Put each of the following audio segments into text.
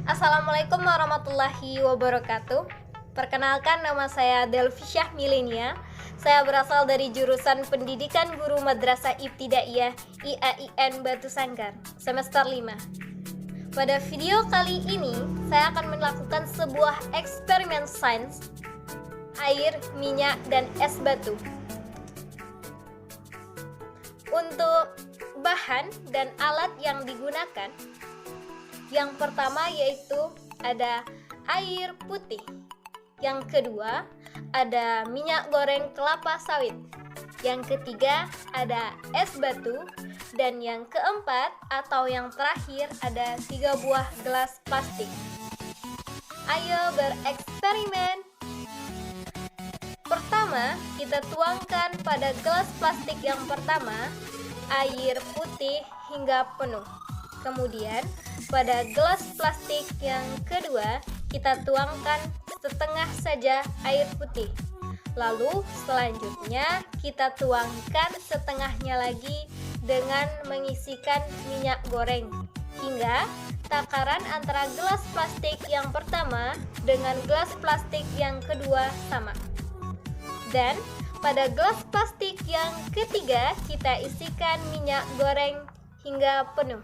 Assalamualaikum warahmatullahi wabarakatuh. Perkenalkan, nama saya Delvisyah Milenia. Saya berasal dari jurusan Pendidikan Guru Madrasah Ibtidaiyah IAIN Batu Sangkar, semester 5. Pada video kali ini, saya akan melakukan sebuah eksperimen sains air, minyak, dan es batu. Untuk bahan dan alat yang digunakan, yang pertama yaitu ada air putih. Yang kedua ada minyak goreng kelapa sawit. Yang ketiga ada es batu. Dan yang keempat atau yang terakhir ada 3 buah gelas plastik. Ayo bereksperimen. Pertama, kita tuangkan pada gelas plastik yang pertama air putih hingga penuh. Kemudian pada gelas plastik yang kedua kita tuangkan setengah saja air putih. Lalu selanjutnya kita tuangkan setengahnya lagi dengan mengisikan minyak goreng hingga takaran antara gelas plastik yang pertama dengan gelas plastik yang kedua sama. Dan pada gelas plastik yang ketiga kita isikan minyak goreng hingga penuh.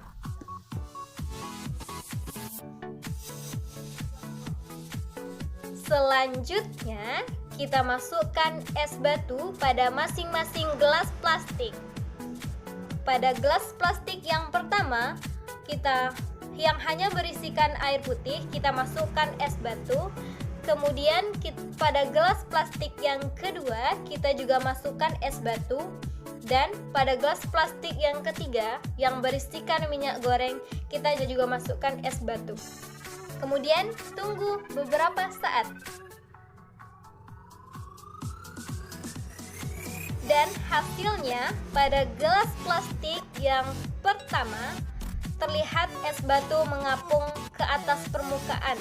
Selanjutnya, kita masukkan es batu pada masing-masing gelas plastik. Pada gelas plastik yang pertama, yang hanya berisikan air putih, kita masukkan es batu. Kemudian pada gelas plastik yang kedua, kita juga masukkan es batu. Dan pada gelas plastik yang ketiga, yang berisikan minyak goreng, kita juga masukkan es batu. Kemudian tunggu beberapa saat. Dan hasilnya pada gelas plastik yang pertama terlihat es batu mengapung ke atas permukaan.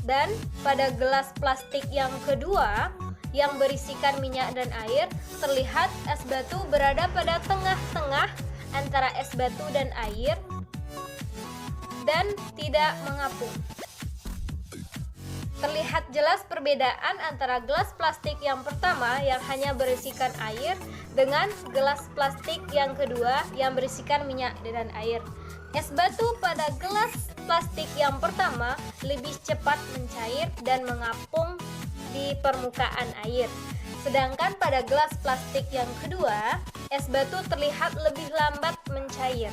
Dan pada gelas plastik yang kedua yang berisikan minyak dan air terlihat es batu berada pada tengah-tengah antara es batu dan air dan tidak mengapung. Terlihat jelas perbedaan antara gelas plastik yang pertama yang hanya berisikan air dengan gelas plastik yang kedua yang berisikan minyak dan air. Es batu pada gelas plastik yang pertama lebih cepat mencair dan mengapung di permukaan air. Sedangkan pada gelas plastik yang kedua, es batu terlihat lebih lambat mencair.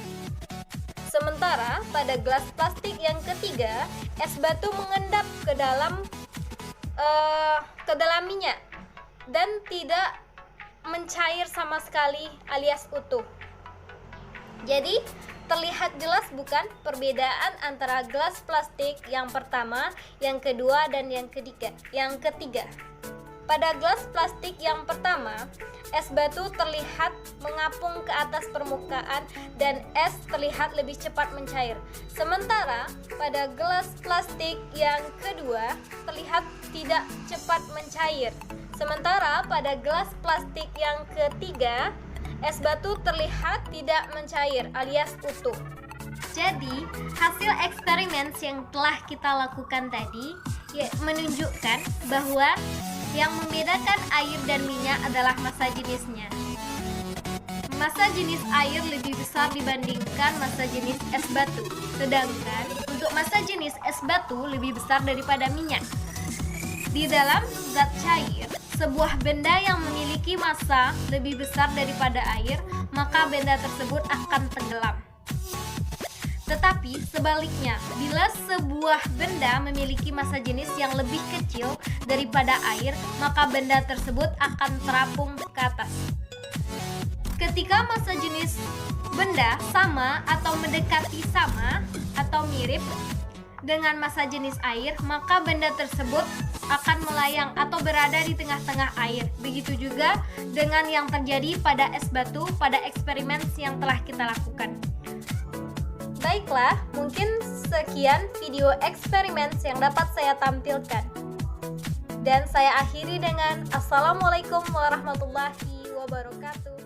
Sementara pada gelas plastik yang ketiga, es batu mengendap ke dalam minyak dan tidak mencair sama sekali alias utuh. Jadi terlihat jelas bukan perbedaan antara gelas plastik yang pertama, yang kedua, dan yang ketiga. Pada gelas plastik yang pertama, es batu terlihat mengapung ke atas permukaan dan es terlihat lebih cepat mencair. Sementara pada gelas plastik yang kedua terlihat tidak cepat mencair. Sementara pada gelas plastik yang ketiga, es batu terlihat tidak mencair alias utuh. Jadi, hasil eksperimen yang telah kita lakukan tadi menunjukkan bahwa yang membedakan air dan minyak adalah massa jenisnya. Massa jenis air lebih besar dibandingkan massa jenis es batu. Sedangkan untuk massa jenis es batu lebih besar daripada minyak. Di dalam zat cair, sebuah benda yang memiliki massa lebih besar daripada air, maka benda tersebut akan tenggelam. Tetapi sebaliknya, bila sebuah benda memiliki massa jenis yang lebih kecil daripada air, maka benda tersebut akan terapung ke atas. Ketika massa jenis benda sama atau mendekati sama atau mirip dengan massa jenis air, maka benda tersebut akan melayang atau berada di tengah-tengah air. Begitu juga dengan yang terjadi pada es batu pada eksperimen yang telah kita lakukan. Baiklah, mungkin sekian video eksperimen yang dapat saya tampilkan. Dan saya akhiri dengan Assalamualaikum warahmatullahi wabarakatuh.